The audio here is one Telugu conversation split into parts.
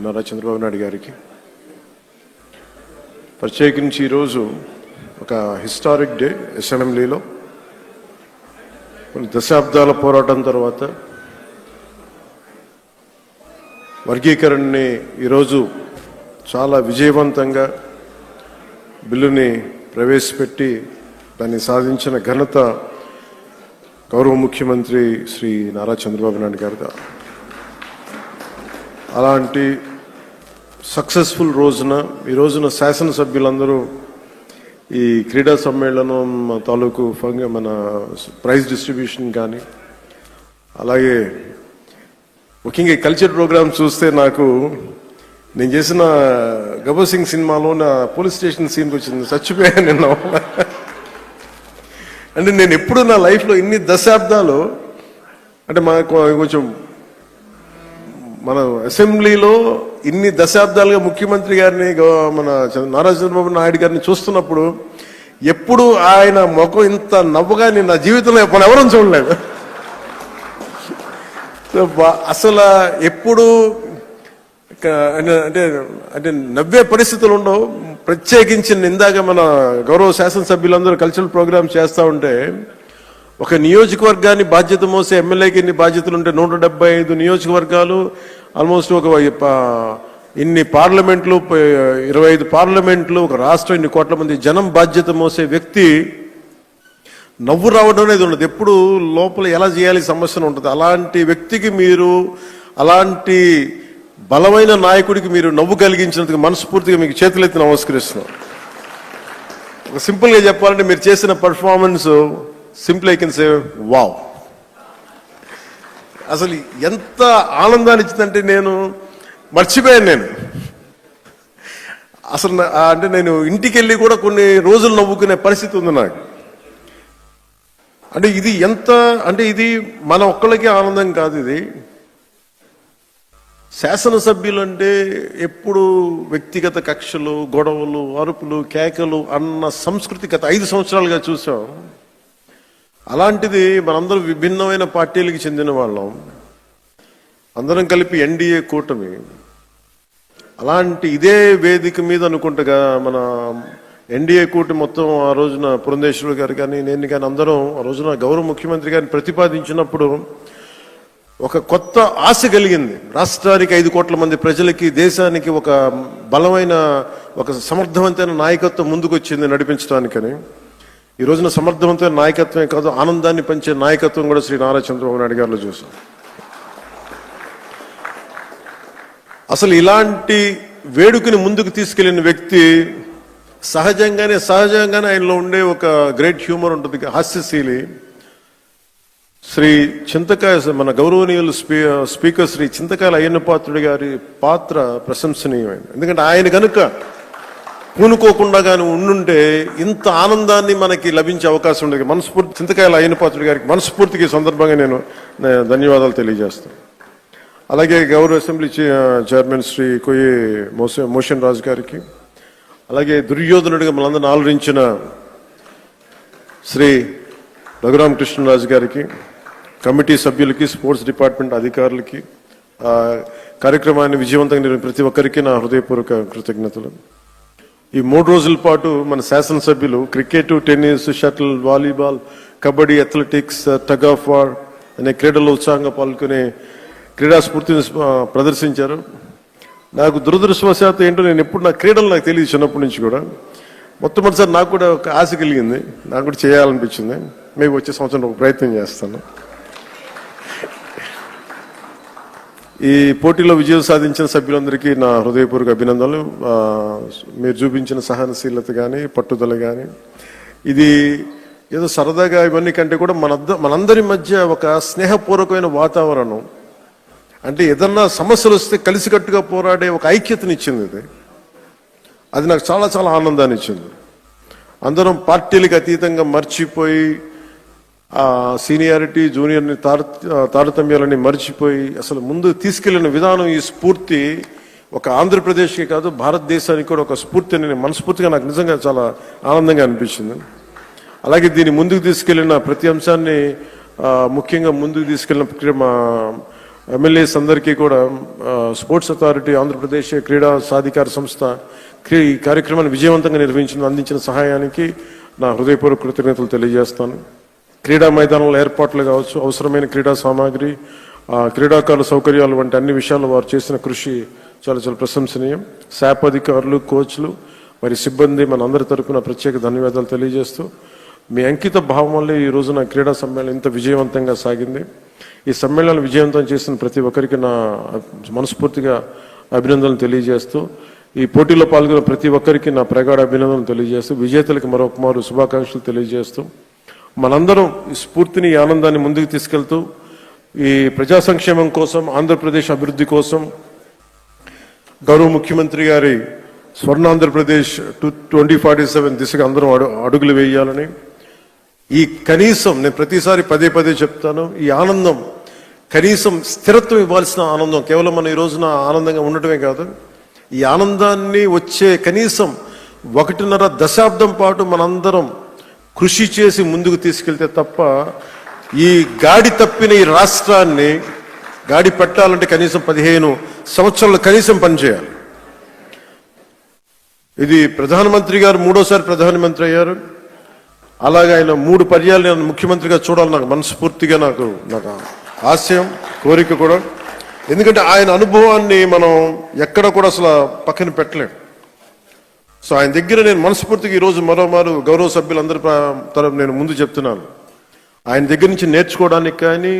నారా చంద్రబాబు నాయుడు గారికి ప్రత్యేకించి ఈరోజు ఒక హిస్టారిక్ డే అసెంబ్లీలో కొన్ని దశాబ్దాల పోరాటం తర్వాత వర్గీకరణని ఈరోజు చాలా విజయవంతంగా బిల్లుని ప్రవేశపెట్టి దాన్ని సాధించిన ఘనత గౌరవ ముఖ్యమంత్రి శ్రీ నారా చంద్రబాబు నాయుడు గారు. అలాంటి సక్సెస్ఫుల్ ఈ రోజున శాసనసభ్యులందరూ ఈ క్రీడా సమ్మేళనం తాలూకు మన ప్రైజ్ డిస్ట్రిబ్యూషన్ కానీ అలాగే ముఖ్యంగా ఈ కల్చర్ ప్రోగ్రామ్ చూస్తే నాకు నేను చేసిన గబ్బర్ సింగ్ సినిమాలో నా పోలీస్ స్టేషన్ సీన్కి వచ్చింది, చచ్చిపోయాను నిన్న. అంటే నేను ఎప్పుడు నా లైఫ్లో ఇన్ని దశాబ్దాలు అంటే కొంచెం మన అసెంబ్లీలో ఇన్ని దశాబ్దాలుగా ముఖ్యమంత్రి గారిని మన నారా చంద్రబాబు నాయుడు గారిని చూస్తున్నప్పుడు ఎప్పుడు ఆయన ముఖం ఇంత నవ్వుగా నేను నా జీవితంలో ఎప్పుడు ఎవరూ చూడలేదు. అసలు ఎప్పుడు అంటే అంటే నవ్వే పరిస్థితులు ఉండవు. ప్రత్యేకించి ఇందాక మన గౌరవ శాసనసభ్యులందరూ కల్చరల్ ప్రోగ్రామ్ చేస్తూ ఉంటే ఒక నియోజకవర్గాన్ని బాధ్యత మోసే ఎమ్మెల్యేకి ఇన్ని బాధ్యతలు ఉంటే 175 నియోజకవర్గాలు, ఆల్మోస్ట్ ఒక ఇన్ని పార్లమెంట్లు, 25 పార్లమెంట్లు, ఒక రాష్ట్రం, ఇన్ని కోట్ల మంది జనం బాధ్యత మోసే వ్యక్తి నవ్వు రావడం అనేది ఉండదు. ఎప్పుడు లోపల ఎలా చేయాలి సమస్యను ఉంటుంది. అలాంటి వ్యక్తికి మీరు, అలాంటి బలమైన నాయకుడికి మీరు నవ్వు కలిగించినందుకు మనస్ఫూర్తిగా మీకు చేతులెత్తి నమస్కరిస్తున్నాం. ఒక సింపుల్గా చెప్పాలంటే మీరు చేసిన performance simple I can say wow. అసలు ఎంత ఆనందాన్ని ఇచ్చిందంటే నేను మర్చిపోయాను. నేను అసలు అంటే నేను ఇంటికి వెళ్ళి కూడా కొన్ని రోజులు నవ్వుకునే పరిస్థితి ఉంది నాకు. అంటే ఇది ఎంత అంటే ఇది మన ఒక్కళ్ళకి ఆనందం కాదు. ఇది శాసనసభ్యులు అంటే ఎప్పుడు వ్యక్తిగత కక్షలు, గొడవలు, అరుపులు, కేకలు అన్న సంస్కృతి గత 5 సంవత్సరాలుగా చూసాం. అలాంటిది మనందరం విభిన్నమైన పార్టీలకు చెందిన వాళ్ళం, అందరం కలిపి ఎన్డీఏ కూటమి. అలాంటి ఇదే వేదిక మీద అనుకుంటగా మన ఎన్డీఏ కూటమి మొత్తం ఆ రోజున పురంధేశ్వరి గారు కానీ నేను కానీ అందరం ఆ రోజున గౌరవ ముఖ్యమంత్రి గారిని ప్రతిపాదించినప్పుడు ఒక కొత్త ఆశ కలిగింది. రాష్ట్రానికి 5 కోట్ల మంది ప్రజలకి, దేశానికి ఒక బలమైన, ఒక సమర్థవంతమైన నాయకత్వం ముందుకు వచ్చింది నడిపించడానికని. ఈ రోజున సమర్థవంతమైన నాయకత్వమే కాదు, ఆనందాన్ని పంచే నాయకత్వం కూడా శ్రీ నారా చంద్రబాబు నాయుడు గారిలో చూసాం. అసలు ఇలాంటి వేడుకని ముందుకు తీసుకెళ్లిన వ్యక్తి సహజంగానే ఆయనలో ఉండే ఒక గ్రేట్ హ్యూమర్ ఉంటుంది, హాస్యశీలి. శ్రీ చింతకాయ మన గౌరవనీయులు స్పీకర్ శ్రీ చింతకాయల అయ్యన్న పాత్రుడి గారి పాత్ర ప్రశంసనీయమైనది. ఎందుకంటే ఆయన కనుక పూనుకోకుండా కానీ ఉండుంటే ఇంత ఆనందాన్ని మనకి లభించే అవకాశం ఉండేది. మనస్ఫూర్తి చింతకాయల అయ్యన్న పాత్రుడి గారికి మనస్ఫూర్తికి ఈ సందర్భంగా నేను ధన్యవాదాలు తెలియజేస్తాను. అలాగే గౌరవ అసెంబ్లీ చైర్మన్ శ్రీ కొయ్యి మోషన్ రాజు గారికి, అలాగే దుర్యోధనుడిగా మనందరిని ఆలోచించిన శ్రీ రఘురామకృష్ణరాజు గారికి, కమిటీ సభ్యులకి, స్పోర్ట్స్ డిపార్ట్మెంట్ అధికారులకి, కార్యక్రమాన్ని విజయవంతంగా నిర్వహించిన ప్రతి ఒక్కరికి నా హృదయపూర్వక కృతజ్ఞతలు. ఈ 3 రోజుల పాటు మన శాసనసభ్యులు cricket, tennis, shuttle, volleyball, kabaddi, athletics, tug of war అనే క్రీడల్లో ఉత్సాహంగా పాల్గొనే క్రీడా స్ఫూర్తిని ప్రదర్శించారు. నాకు దురదృష్టవశాత్తు ఏంటో నేను ఎప్పుడు నా క్రీడలు నాకు తెలియదు చిన్నప్పటి నుంచి కూడా. మొట్టమొదటిసారి నాకు కూడా ఒక ఆశ కలిగింది, నాకు కూడా చేయాలనిపించింది. మేము వచ్చే సంవత్సరం ఒక ప్రయత్నం చేస్తాను. ఈ పోటీలో విజయం సాధించిన సభ్యులందరికీ నా హృదయపూర్వక అభినందనలు. మీరు చూపించిన సహనశీలత కానీ, పట్టుదల కానీ, ఇది ఏదో సరదాగా ఇవన్నీ కంటే కూడా మనందరి మధ్య ఒక స్నేహపూర్వకమైన వాతావరణం, అంటే ఏదన్నా సమస్యలు వస్తే కలిసికట్టుగా పోరాడే ఒక ఐక్యతనిచ్చింది. అది నాకు చాలా చాలా ఆనందాన్ని ఇచ్చింది. అందరం పార్టీలకు అతీతంగా మర్చిపోయి సీనియారిటీ, జూనియర్ని తారతమ్యాలని మర్చిపోయి అసలు ముందు తీసుకెళ్లిన విధానం, ఈ స్ఫూర్తి ఒక ఆంధ్రప్రదేశ్కి కాదు భారతదేశానికి కూడా ఒక స్ఫూర్తి అని మనస్ఫూర్తిగా నాకు నిజంగా చాలా ఆనందంగా అనిపించింది. అలాగే దీన్ని ముందుకు తీసుకెళ్లిన ప్రతి అంశాన్ని ముఖ్యంగా ముందుకు తీసుకెళ్లిన ఎమ్మెల్యేస్ అందరికీ కూడా స్పోర్ట్స్ అథారిటీ ఆంధ్రప్రదేశ్ క్రీడా సాధికార సంస్థ ఈ కార్యక్రమాన్ని విజయవంతంగా అందించిన సహాయానికి నా హృదయపూర్వక కృతజ్ఞతలు తెలియజేస్తాను. క్రీడా మైదానంలో ఏర్పాట్లు కావచ్చు, అవసరమైన క్రీడా సామాగ్రి, క్రీడాకారుల సౌకర్యాలు వంటి అన్ని విషయాల్లో వారు చేసిన కృషి చాలా చాలా ప్రశంసనీయం. శాప్ అధికారులు, కోచ్లు, మరి సిబ్బంది మన అందరి తరపున ప్రత్యేక ధన్యవాదాలు తెలియజేస్తూ, మీ అంకిత భావం వల్లే ఈ రోజున క్రీడా సమ్మేళనం ఇంత విజయవంతంగా సాగింది. ఈ సమ్మేళనాన్ని విజయవంతం చేసిన ప్రతి ఒక్కరికి నా మనస్ఫూర్తిగా అభినందనలు తెలియజేస్తూ, ఈ పోటీలో పాల్గొన్న ప్రతి ఒక్కరికి నా ప్రగాఢ అభినందనలు తెలియజేస్తూ, విజేతలకు మరొకమారు శుభాకాంక్షలు తెలియజేస్తూ, మనందరం ఈ స్ఫూర్తిని, ఈ ఆనందాన్ని ముందుకు తీసుకెళ్తూ ఈ ప్రజా సంక్షేమం కోసం, ఆంధ్రప్రదేశ్ అభివృద్ధి కోసం గౌరవ ముఖ్యమంత్రి గారి స్వర్ణాంధ్రప్రదేశ్ 2047 దిశగా అందరం అడుగులు వేయాలని, ఈ కనీసం నేను ప్రతిసారి పదే పదే చెప్తాను, ఈ ఆనందం కనీసం స్థిరత్వం ఇవ్వాల్సిన ఆనందం, కేవలం మనం ఈ రోజున ఆనందంగా ఉండటమే కాదు, ఈ ఆనందాన్ని వచ్చే కనీసం 1.5 దశాబ్దం పాటు మనందరం కృషి చేసి ముందుకు తీసుకెళ్తే తప్ప ఈ గాడి తప్పిన ఈ రాష్ట్రాన్ని గాడి పెట్టాలంటే కనీసం 15 సంవత్సరాలు కనీసం పనిచేయాలి. ఇది ప్రధానమంత్రి గారు 3వ ప్రధానమంత్రి అయ్యారు. అలాగే ఆయన 3 పర్యాలు నేను ముఖ్యమంత్రిగా చూడాలి, నాకు మనస్ఫూర్తిగా నాకు ఆశయం, కోరిక కూడా. ఎందుకంటే ఆయన అనుభవాన్ని మనం ఎక్కడ కూడా అసలు పక్కన పెట్టలేం. సో ఆయన దగ్గర నేను మనస్ఫూర్తిగా ఈరోజు మరోమారు గౌరవ సభ్యులందరి తరపు నేను ముందు చెప్తున్నాను, ఆయన దగ్గర నుంచి నేర్చుకోవడానికి కానీ,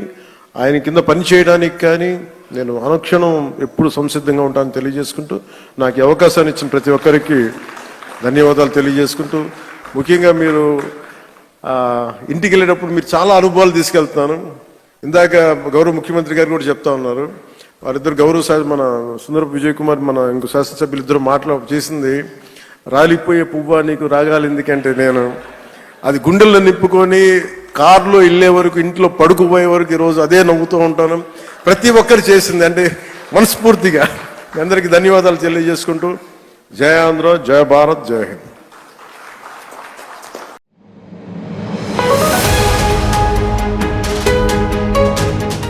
ఆయన కింద పని చేయడానికి కానీ నేను అనుక్షణం ఎప్పుడు సంసిద్ధంగా ఉంటానని తెలియజేసుకుంటూ, నాకు ఈ అవకాశాన్ని ఇచ్చిన ప్రతి ఒక్కరికి ధన్యవాదాలు తెలియజేసుకుంటూ, ముఖ్యంగా మీరు ఇంటికి వెళ్ళేటప్పుడు మీరు చాలా అనుభవాలు తీసుకెళ్తున్నాను. ఇందాక గౌరవ ముఖ్యమంత్రి గారు కూడా చెప్తా ఉన్నారు, వారిద్దరు గౌరవ మన సుందరపు విజయ్ కుమార్, మన ఇంకో శాసనసభ్యులు ఇద్దరు చేసింది, రాలిపోయే పువ్వా నీకు రాగాలి ఎందుకంటే, నేను అది గుండెల్లో నింపుకొని కారులో వెళ్ళే వరకు, ఇంట్లో పడుకుపోయే వరకు ఈరోజు అదే నవ్వుతూ ఉంటాను. ప్రతి ఒక్కరు చేసింది అంటే మనస్ఫూర్తిగా అందరికీ ధన్యవాదాలు తెలియజేసుకుంటూ, జయ ఆంధ్ర, జయ భారత్, జయ హింద్.